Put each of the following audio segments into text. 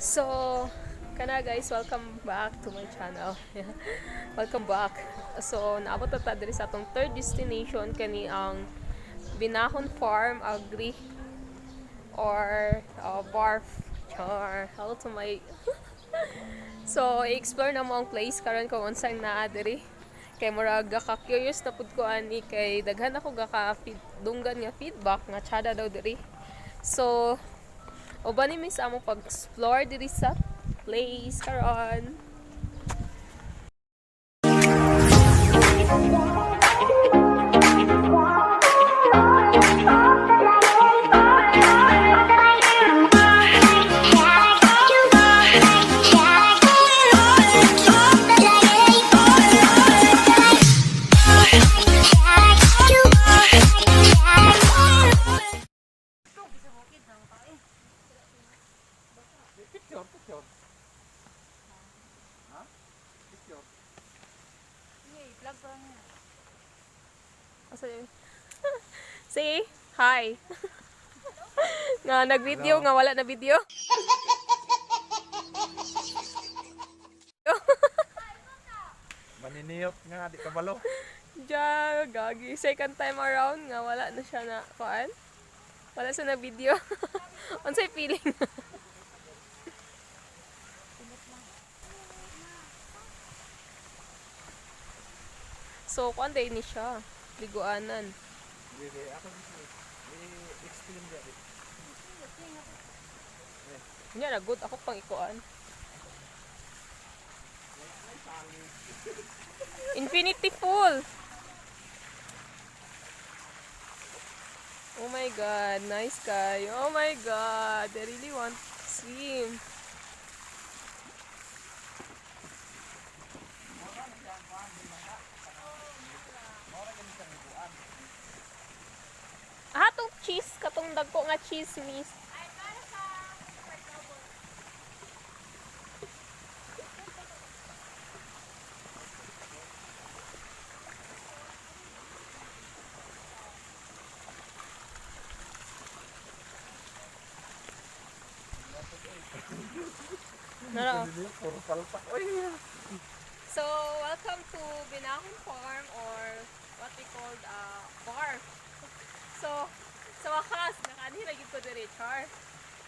So, kana guys, welcome back to my channel. Welcome back. So, naabot na ta diri sa atong third destination kani ang Binahon Farm Agri or Barf. Char. Hello to my So, i-explore na mo ang place karon kung unsang naa diri. Kay murag gaka-curious na pud ko ani kay daghan ako dunggan nga feedback nga tsada daw diri. So, uban ni mis amo pag-explore diri sa place karon. Say hi. Nga nag-video nga wala na video. Maniniyot nga di kabalo. Ja, gagi. Second time around nga wala na siya na kuan. Wala siya na video. Unsay feeling? So, kuan day ni siya. Liguanan. Dili ako extreme dili. Nya na good ako pang ikuan. Infinity pool. Oh my god, nice guy. Oh my god, I really want to swim. Tong cheese katong dagko nga cheese miss. Nara. Puro palpak. So, welcome to Binahon Farm or what we called bar. So, sa wakas, nakaanhin lagi ko diri, char.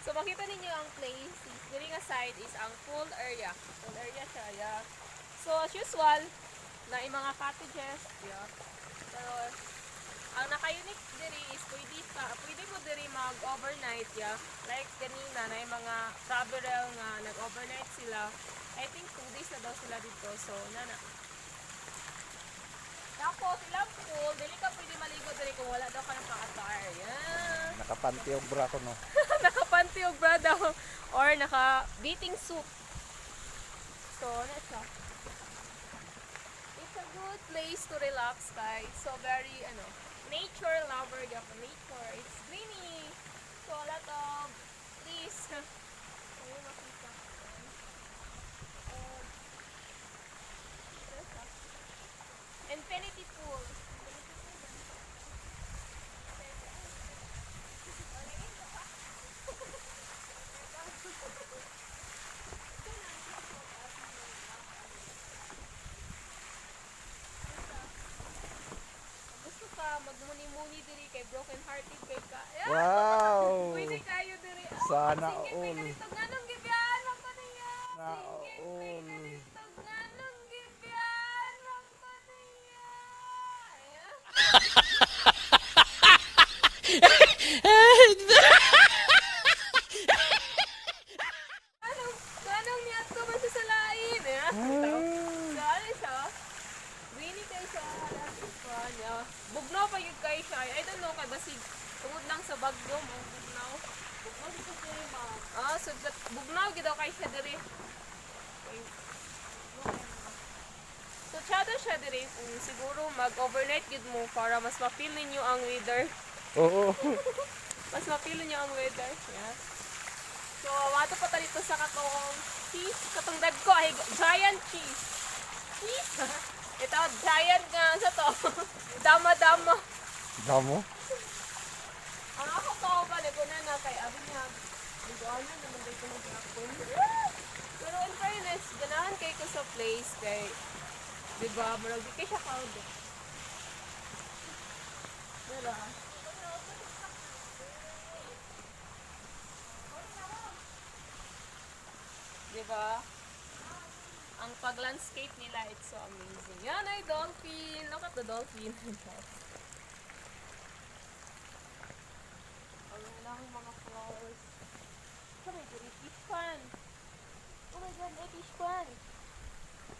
So, makita ninyo ang place. Diri nga side is ang pool area. Pool area siya, yeah. So, as usual, na yung mga cottages, yeah. Pero, ang naka-unique diri is pwede mo diri mag-overnight, yeah. Like kanina, na yung mga traveler nga nag-overnight sila. I think 2 days na daw sila dito. So, nana. Tapos, ilang pool, dili ka pwede maligo diri kung wala daw ka ng ka-attire. Yeah. Nakapanty og bra ko no. Nakapanty og bra daw. Or naka-bathing suit. So, na siya. It's a good place to relax, guys. So, very, nature lover. Nature. It's greeny. So, a lot of trees. Ayun, makita. Infinity pool. Gusto ka magmuni-muni diri kay broken hearted kay ka. Wow. Pwede kayo diri. Sana Sige, all. ganito nganong gibyan man ko niya. Na all. Ganito nganong gibyan man ko niya. Ganong niya to man sa lain. Dali siya. Really kay siya. Bugnaw pa yun kay siya. I don't know kay basig tungod lang sa bagyo mo bugnaw. Bugnaw dito diri ma. So bugnaw gid daw kay siya diri. So chada siya diri kung siguro mag-overnight gid mo para mas ma-feel ninyo ang weather. Oo. Mas ma-feel ninyo ang weather. Yeah. So wato pa ta dito sa katong cheese, katong dagko ay giant cheese. Cheese. Ito giant nga sa to. Dama-dama. Damo. Ang ako to ba na kay abi niya. Ano naman dito mag-hapon? place kay di ba murag di kay siya kaudo. Dara. Di ba? Ang pag-landscape nila, it's so amazing. Yan ay dolphin. Look at the dolphin. Ang ilang mga flowers. Oh my god, fish pan. Oh my god, may fish pan.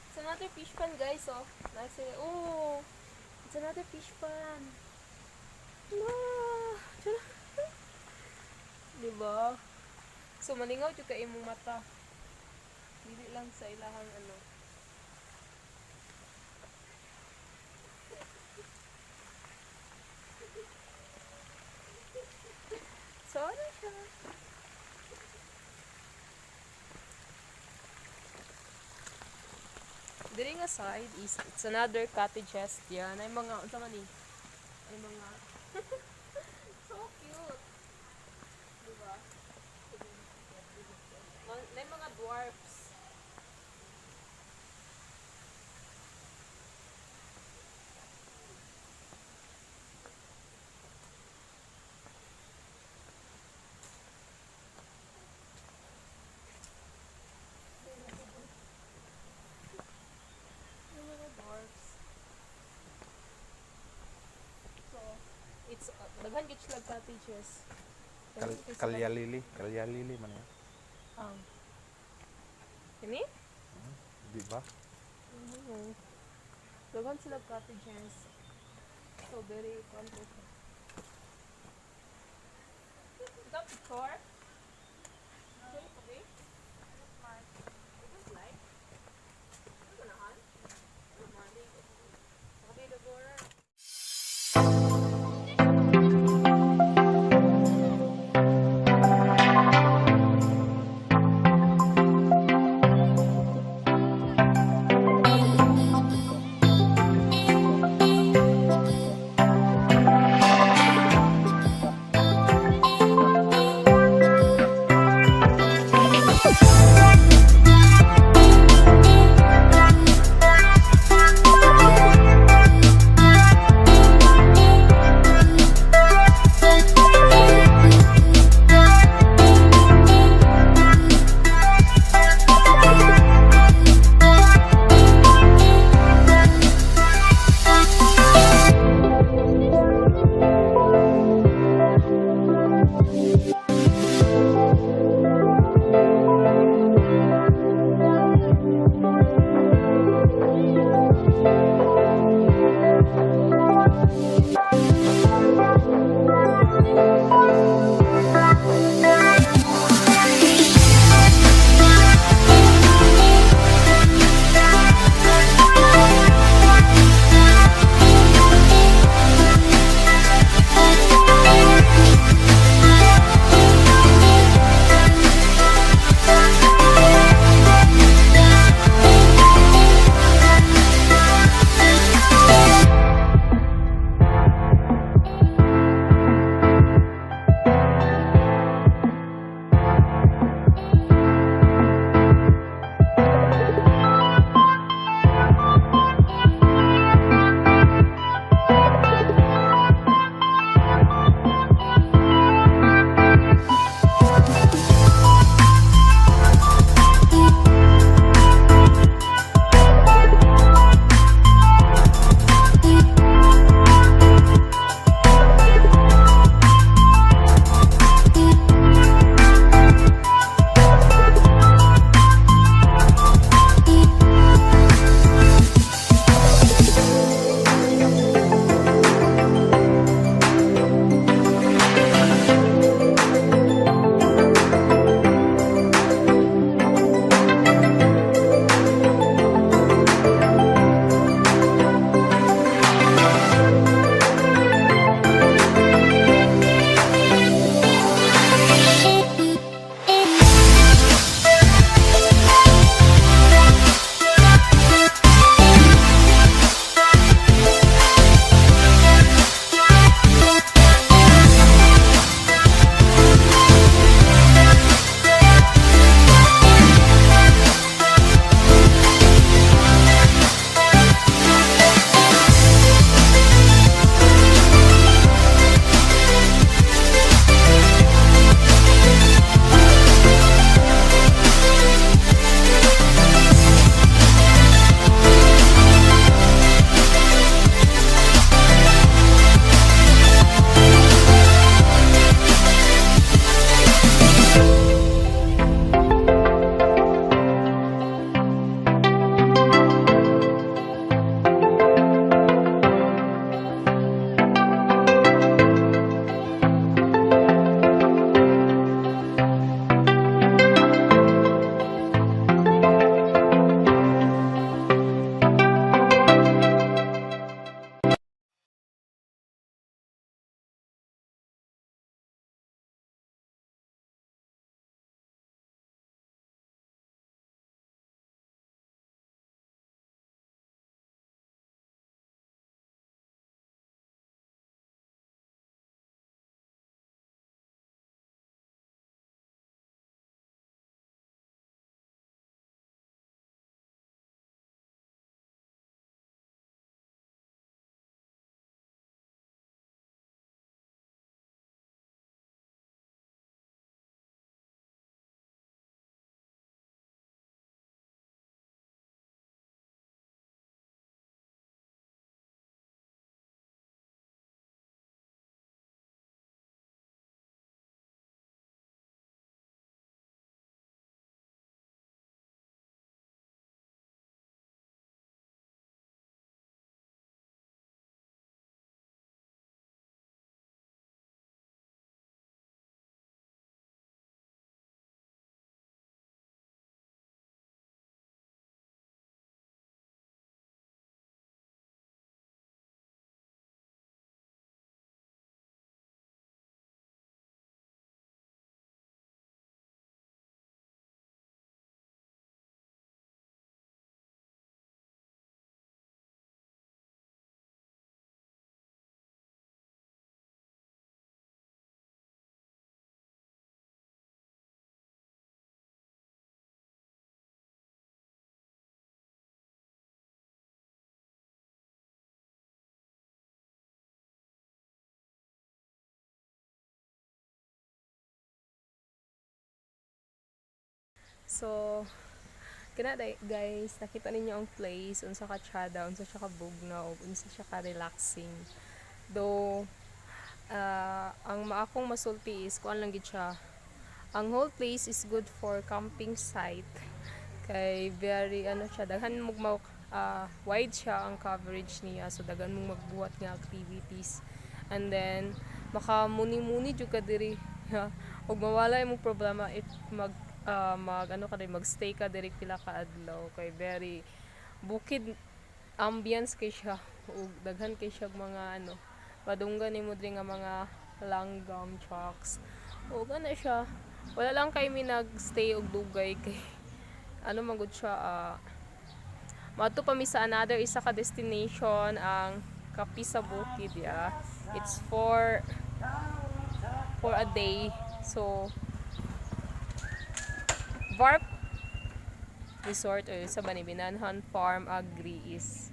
It's another fish pan, guys, oh. Nice. Oh, it's another fish pan. No. Diba? So, malingaw juga imong mata. Dili lang sa ilahang ano. So, ano siya? Diri nga side is it's another cottages yan. Ay mga unsa man ni? Ay mga so cute. Diba? May mga dwarfs. May mga dwarfs. So, it's daghan gyud sila cottages. Kalyalili man yan. Ini? Di ba? Daghan sila cottages. So, very comfortable. Is that the car? Okay, okay. It is light. Ano ganahan? Ano morning? Sabi the door. So, guys, nakita ninyo ang place, unsa ka chada, unsa siya ka bugnaw, unsa siya ka relaxing. Though, ang maakong masulti is, kuan lang gid siya. Ang whole place is good for camping site. Kay very, siya, daghan mong wide siya ang coverage niya. So, daghan mong magbuhat nga activities. And then, makamuni-muni jud ka diri. Ug mawala imong problema if magstay ka diri pila ka adlaw kay very bukid ambience kay siya ug daghan kay siya mga padunggan nimo diri nga mga langgam trucks ug siya wala lang kay mi nagstay og dugay kay man gud siya maadto pa mi sa another isa ka destination ang Kapi sa Bukid it's for a day. So Varp Resort or sa Binanhon Farm Agri is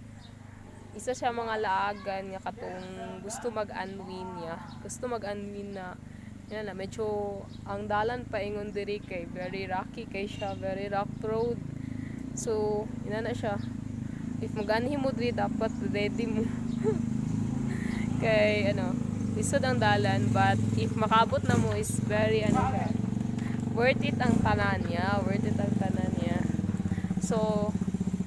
isa siya mga laagan nga katong gusto mag-unwind niya. Gusto mag-unwind na medyo ang dalan pa ingon diri kay very rocky kay siya, very rough road. So, na siya. If mag-anhi mo diri dapat ready mo. Kay lisod ang dalan but if makabot na mo is very worth it ang tanan niya, so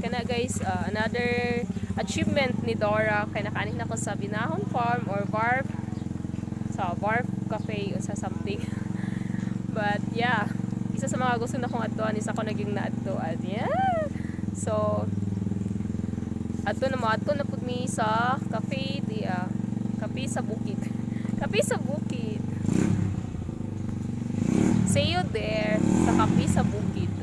kana guys another achievement ni Dora kay nakanin ako sa Binanhon Farm or Varp Cafe o sa something but yeah, isa sa mga gusto na kong adtuan is ako naging naadtuan so adto na pud mi sa cafe Kapi sa Bukid. Kapi sa Bukid. See you there sa Kapi sa Bukid.